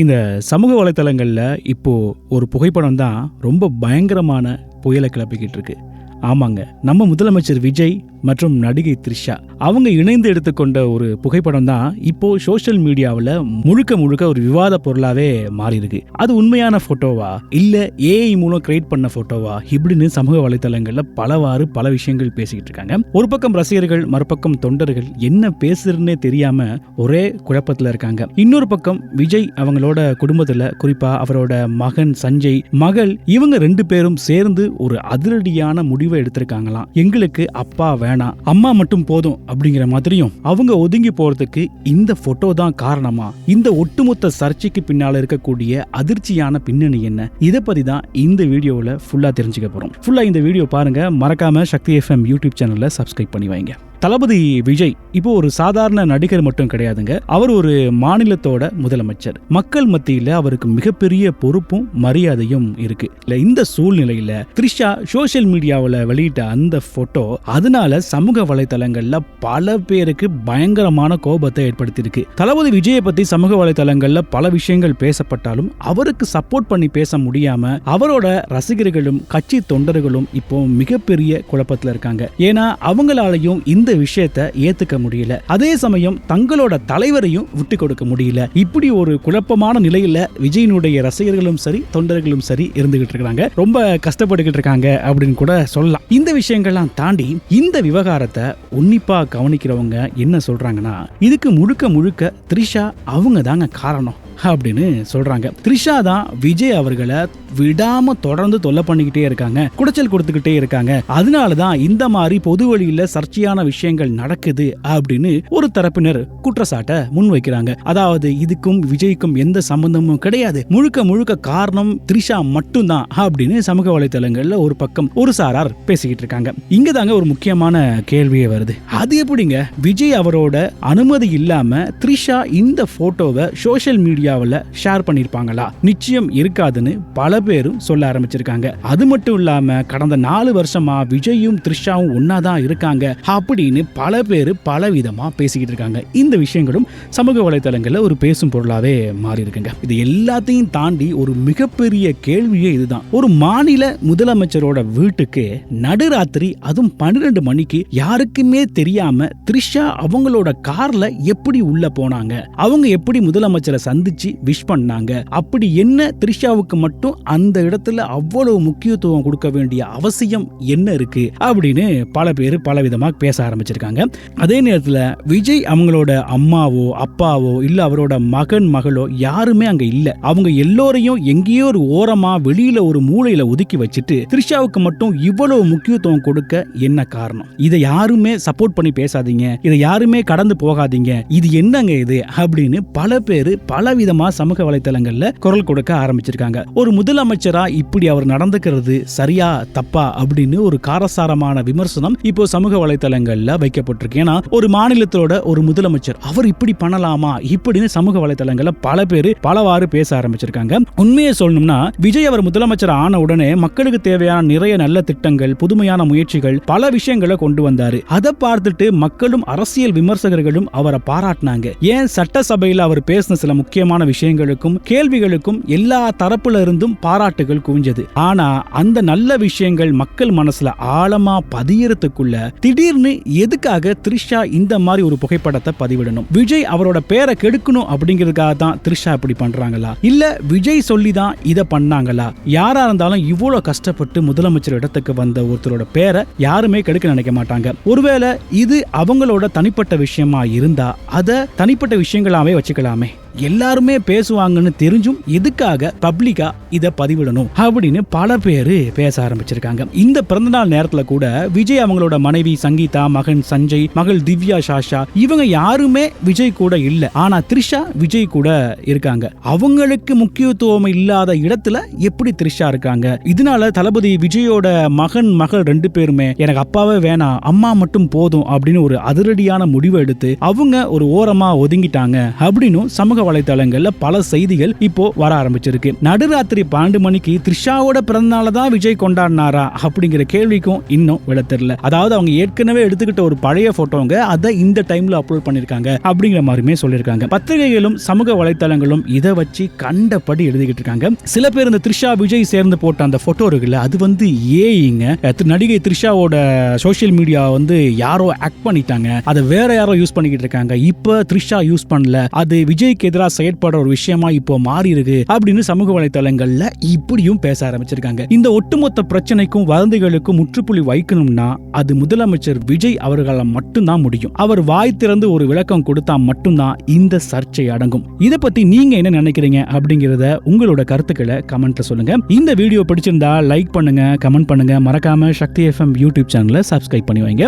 இந்த சமூக வலைத்தளங்கள்ல இப்போ ஒரு புகைப்படம் தான் ரொம்ப பயங்கரமான புயலை கிளப்பிக்கிட்டு இருக்கு. ஆமாங்க, நம்ம முதலமைச்சர் விஜய் மற்றும் நடிகை த்ரிஷா அவங்க இணைந்து எடுத்துக்கொண்ட ஒரு புகைப்படம் தான் இப்போ சோஷியல் மீடியாவில் முழுக்க ஒரு விவாத பொருளாவே மாறி இருக்கு. அது உண்மையான போட்டோவா இல்ல ஏஐ மூலம் கிரியேட் பண்ண போட்டோவா இப்படின்னு சமூக வலைத்தளங்கள்ல பல விஷயங்கள் பேசிக்கிட்டு இருக்காங்க. ஒரு பக்கம் ரசிகர்கள், மறுபக்கம் தொண்டர்கள் என்ன பேசுறதுன்னே தெரியாம ஒரே குழப்பத்துல இருக்காங்க. இன்னொரு பக்கம் விஜய் அவங்களோட குடும்பத்துல, குறிப்பா அவரோட மகன் சஞ்சய், மகள், இவங்க 2 பேரும் சேர்ந்து ஒரு அதிரடியான முடிவை எடுத்திருக்காங்களாம். எங்களுக்கு அப்பா வேணாம், அம்மா மட்டும் போதும் அப்படிங்கிற மாதிரியும் அவங்க ஒதுங்கி போறதுக்கு இந்த போட்டோ தான் காரணமா? இந்த ஒட்டுமொத்த சர்ச்சைக்கு பின்னால இருக்கக்கூடிய அதிர்ச்சியான பின்னணி என்ன? இதை பத்தி தான் இந்த வீடியோவில் ஃபுல்லா தெரிஞ்சுக்க போறோம். ஃபுல்லா இந்த வீடியோ பாருங்க. மறக்காம சக்தி FM யூடியூப் சேனல்ல சப்ஸ்கிரைப் பண்ணி வைங்க. தளபதி விஜய் இப்போ ஒரு சாதாரண நடிகர் மட்டும் கிடையாதுங்க. அவர் ஒரு மாநிலத்தோட முதலமைச்சர். மக்கள் மத்தியில அவருக்கு மிகப்பெரிய பொறுப்பும் மரியாதையும் இருக்கு. இந்த சூழ்நிலையில த்ரிஷா சோஷியல் மீடியாவில் வெளியிட்ட அந்த போட்டோ அதனால சமூக வலைதளங்கள்ல பல பேருக்கு பயங்கரமான கோபத்தை ஏற்படுத்தியிருக்கு. தளபதி விஜயை பத்தி சமூக வலைதளங்கள்ல பல விஷயங்கள் பேசப்பட்டாலும் அவருக்கு சப்போர்ட் பண்ணி பேச முடியாம அவரோட ரசிகர்களும் கட்சி தொண்டர்களும் இப்போ மிகப்பெரிய குழப்பத்துல இருக்காங்க. ஏன்னா அவங்களாலையும் இந்த விஷயத்தை ஏத்துக்க முடியல, அதே சமயம் தங்களோட தலைவரையும் விட்டு கொடுக்க முடியல. இப்படி ஒரு குழப்பமான நிலையில விஜயினுடைய ரசிகர்களும் சரி, தொண்டர்களும் சரி இருந்துகிட்டு இருக்காங்க. ரொம்ப கஷ்டப்பட்டுக்கிட்டு இருக்காங்க அப்படின்னு கூட சொல்லலாம். இந்த விஷயங்கள்லாம் தாண்டி இந்த விவகாரத்தை உன்னிப்பா கவனிக்கிறவங்க என்ன சொல்றாங்கன்னா, இதுக்கு முழுக்க த்ரிஷா அவங்க தாங்க காரணம் அப்படின்னு சொல்றாங்க. த்ரிஷா தான் விஜய் அவர்களை விடாம தொடர்ந்து தொல்லை பண்ணிக்கிட்டே இருக்காங்க, குடைச்சல் கொடுத்துக்கிட்டே இருக்காங்க. அதனாலதான் இந்த மாதிரி பொது வழியில சர்ச்சையான விஷயங்கள் நடக்குது அப்படின்னு ஒரு தரப்பினர் குற்றச்சாட்டை முன்வைக்கிறாங்க. அதாவது இதுக்கும் விஜய்க்கும் எந்த சம்பந்தமும் கிடையாது, முழுக்க காரணம் த்ரிஷா மட்டும்தான் அப்படின்னு சமூக வலைதளங்கள்ல ஒரு பக்கம் ஒரு சாரார் பேசிக்கிட்டு இருக்காங்க. இங்க தாங்க ஒரு முக்கியமான கேள்வியே வருது. அது எப்படிங்க விஜய் அவரோட அனுமதி இல்லாம த்ரிஷா இந்த போட்டோவை சோஷியல் மீடியாவில் ஷேர் பண்ணிருப்பாங்களா? நிச்சயம் இருக்காதுன்னு பல பேரும் சொல்ல ஆரம்பிச்சிருக்காங்க. அது மட்டும் இல்லாம கடந்த 4 வருஷமா விஜயும் த்ரிஷாவும் ஒன்னாதான் இருக்காங்க அப்படின்னு பல பேர் பல விதமா பேசிக்கிட்டு இருக்காங்க. இந்த விஷயங்களும் சமூக வலைதளங்கள்ல ஒரு பேசும் பொருளாவே மாறி இருக்குங்க. இது எல்லாத்தையும் தாண்டி ஒரு மிகப்பெரிய கேள்வியே இதுதான். ஒரு மாநில முதலமைச்சரோட வீட்டுக்கு நடுராத்திரி, அதுவும் 12 மணிக்கு யாருக்குமே தெரியாம த்ரிஷா அவங்களோட கார்ல எப்படி உள்ள போனாங்க? அவங்க எப்படி முதலமைச்சரை சந்திச்சு விஷ் பண்ணாங்க? அப்படி என்ன த்ரிஷாவுக்கு மட்டும் அந்த இடத்துல அவ்வளவு முக்கியத்துவம் கொடுக்க வேண்டிய அவசியம் என்ன இருக்கு அப்படின்னு பல பேர் பலவிதமா பேச ஆரம்பிச்சிருக்காங்க. அதே நேரத்தில் விஜய் அவங்களோட அம்மாவோ அப்பாவோ இல்ல அவரோட மகன் மகளோ யாருமே அங்க இல்ல. அவங்க எல்லோரையும் எங்கேயோ ஒரு ஓரமா வெளியில ஒரு மூலையில ஒதுக்கி வச்சுட்டு த்ரிஷாவுக்கு மட்டும் இவ்வளவு முக்கியத்துவம் கொடுக்க என்ன காரணம்? இதை யாருமே சப்போர்ட் பண்ணி பேசாதீங்க, இதை யாருமே கடந்து போகாதீங்க, இது என்னங்க இது அப்படின்னு பல பேர் பலவிதமா சமூக வலைதளங்கள்ல குரல் கொடுக்க ஆரம்பிச்சிருக்காங்க. ஒரு முதலமைச்சரா இப்படி அவர் நடந்துக்கிறது சரியா தப்பா அப்படின்னு ஒரு காரசாரமான விமர்சனம் இப்போ சமூக வலைதளங்கள்ல வைக்கப்பட்டிருக்கு. ஏன்னா ஒரு மாநிலத்தோட ஒரு முதலமைச்சர் அவர் இப்படி பண்ணலாமா இப்படின்னு சமூக வலைதளங்கள்ல பல பேர் பலவாறு பேச ஆரம்பிச்சிருக்காங்க. உண்மையை சொல்லணும்னா விஜய் அவர் முதலமைச்சர் ஆன உடனே மக்களுக்கு தேவையான நிறைய நல்ல திட்டங்கள், புதுமையான முயற்சிகள், பல விஷயங்களை கொண்டு வந்தாரு. அதை பார்த்துட்டு மக்களும் அரசியல் விமர்சகர்களும் அவரை பாராட்டினாங்க. ஏன் சட்டசபையில் அவர் பேசின சில முக்கியமான விஷயங்களுக்கும் கேள்விகளுக்கும் எல்லா தரப்புல இருந்தும் பாராட்டுகள் குவிஞ்சது. ஆனா அந்த நல்ல விஷயங்கள் மக்கள் மனசுல ஆழமா பதியறதுக்குள்ள திடீர்னு எதுக்காக த்ரிஷா இந்த மாதிரி ஒரு புகைப்படத்தை பதிவிடணும்? விஜய் அவரோட பேரை கெடுக்கணும் அப்படிங்கிறதுக்காக தான் த்ரிஷா இப்படி பண்றாங்களா? இல்ல விஜய் சொல்லி தான் இதை பண்ணாங்களா? யாரா இருந்தாலும் இவ்வளவு கஷ்டப்பட்டு முதலமைச்சர் இடத்துக்கு வந்த ஒருத்தரோட பேரை யாருமே கெடுக்க நினைக்க மாட்டாங்க. ஒருவேளை இது அவங்களோட தனிப்பட்ட விஷயமா இருந்தா அதை தனிப்பட்ட விஷயங்களாவே வச்சுக்கலாமே. எல்லாருமே பேசுவாங்கன்னு தெரிஞ்சும் எதுக்காக பப்ளிக்கா இதை பதிவிடணும் அப்படின்னு பல பேரு பேச ஆரம்பிச்சிருக்காங்க. இந்த பிறந்தநாள் நேரத்துல கூட விஜய் அவங்களோட மனைவி சங்கீதா, மகன் சஞ்சய், மகள் திவ்யா, சாஷா இவங்க யாருமே விஜய் கூட இல்ல. ஆனா த்ரிஷா விஜய் கூட இருக்காங்க. அவங்களுக்கு முக்கியத்துவம் இல்லாத இடத்துல எப்படி த்ரிஷா இருக்காங்க? இதனால தளபதி விஜயோட மகன் மகள் 2 பேருமே எனக்கு அப்பாவே வேணாம், அம்மா மட்டும் போதும் அப்படின்னு ஒரு அதிரடியான முடிவு எடுத்து அவங்க ஒரு ஓரமா ஒதுங்கிட்டாங்க அப்படின்னு சமூக சமூக வலைதளங்கள்ல பல செய்திகள் இப்போ வர ஆரம்பிச்சிருக்கு. நடுராத்திரி 12 மணிக்கு த்ரிஷாவோட பிறந்தநாள தான் விஜய் கொண்டாடினாரா அப்படிங்கிற கேள்விக்கும் இன்னும் விட தெரியல. அதாவது அவங்க ஏற்கனவே எடுத்துக்கிட்ட ஒரு பழைய போட்டோங்க அதை இந்த டைம்ல அப்லோட் பண்ணிருக்காங்க அப்படிங்கிற மாதிரிமே சொல்லியிருக்காங்க. பத்திரிகைகளும் சமூக வலைதளங்களும் இதை வச்சு கண்டபடி எழுதிக்கிட்டு இருக்காங்க. சில பேர் இந்த த்ரிஷா விஜய் சேர்ந்து போட்ட அந்த போட்டோ இருக்குல்ல, அது வந்து ஏங்க நடிகை த்ரிஷாவோட சோசியல் மீடியா வந்து யாரோ ஆக்ட் பண்ணிட்டாங்க, அதை வேற யாரோ யூஸ் பண்ணிக்கிட்டு இருக்காங்க, இப்ப த்ரிஷா யூஸ் பண்ணல, அது விஜய்க்கு எதிராக செயற்படுற ஒரு விஷயமா இப்போ மாறி இருக்கு அப்படின்னு சமூக வலைதளங்கள்ல இப்படியும் பேச ஆரம்பிச்சிருக்காங்க. இந்த ஒட்டுமொத்த பிரச்சனைக்கும் வதந்திகளுக்கும் முற்றுப்புள்ளி வைக்கணும்னா அது முதலமைச்சர் விஜய் அவர்களால் மட்டும்தான் முடியும். அவர் வாய் திறந்து ஒரு விளக்கம் கொடுத்தா மட்டும்தான் இந்த சர்ச்சை அடங்கும். இதை பத்தி நீங்க என்ன நினைக்கிறீங்க அப்படிங்கறத உங்களோட கருத்துக்களை கமெண்ட்ல சொல்லுங்க. இந்த வீடியோ பிடிச்சிருந்தா லைக் பண்ணுங்க, கமெண்ட் பண்ணுங்க, மறக்காம சக்தி FM யூடியூப் சேனலை சப்ஸ்கிரைப் பண்ணி வைங்க.